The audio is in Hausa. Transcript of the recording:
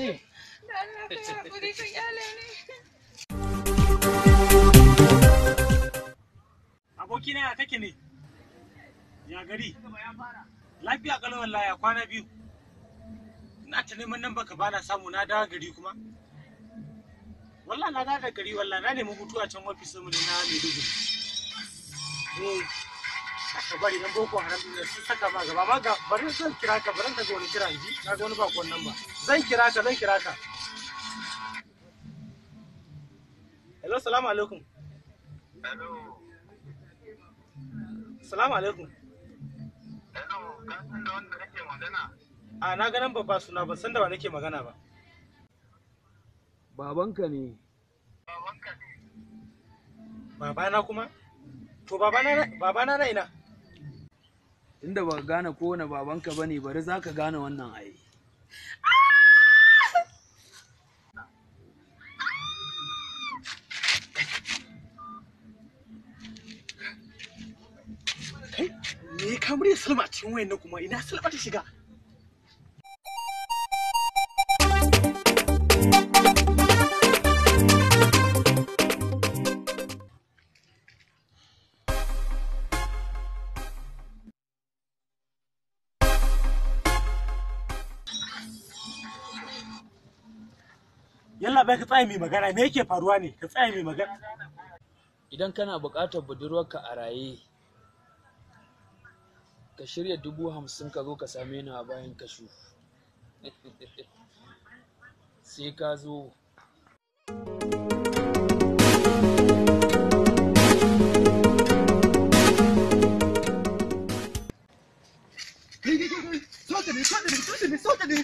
ne? Da Allah ka haƙuri ka kyale ni. Abokina ya kake ne? Ya gari? Lafiya kalau wallahi ya kwana biyu. Ina ta neman nan baka bana samu na dawo gari kuma. Wallahi na dawo da gari wallahi na nemi hutu a can ofis mu ne na Maiduguri. Ka bari nan boko haram ne sun saka ma gaba ma ga bari zan kira ka bari ka ga wani kira ji na ga wani bakon nan ba. Zan kira ka. Hello, salamu alaikum. Hello. Salamu alaikum. Hello, ka san da wanda nake magana? A na ganin babba suna ban san da wa nake magana ba. Babanka ne. Babanka ne. Babana kuma? To babana na ina? Inda ba gane kowane babanka bane bari zaka gane wannan ai. Kai, me ka murya Salma cikin wayan nan kuma ina Salma ta shiga? Yalla bai ka tsaya mai magana me yake faruwa ne ka tsaya mai magana Idan kana buƙatar budurwarka a raye ka shirya 50,000 ka zo ka same ni a bayan kashu. Sai ka zo. Sota ne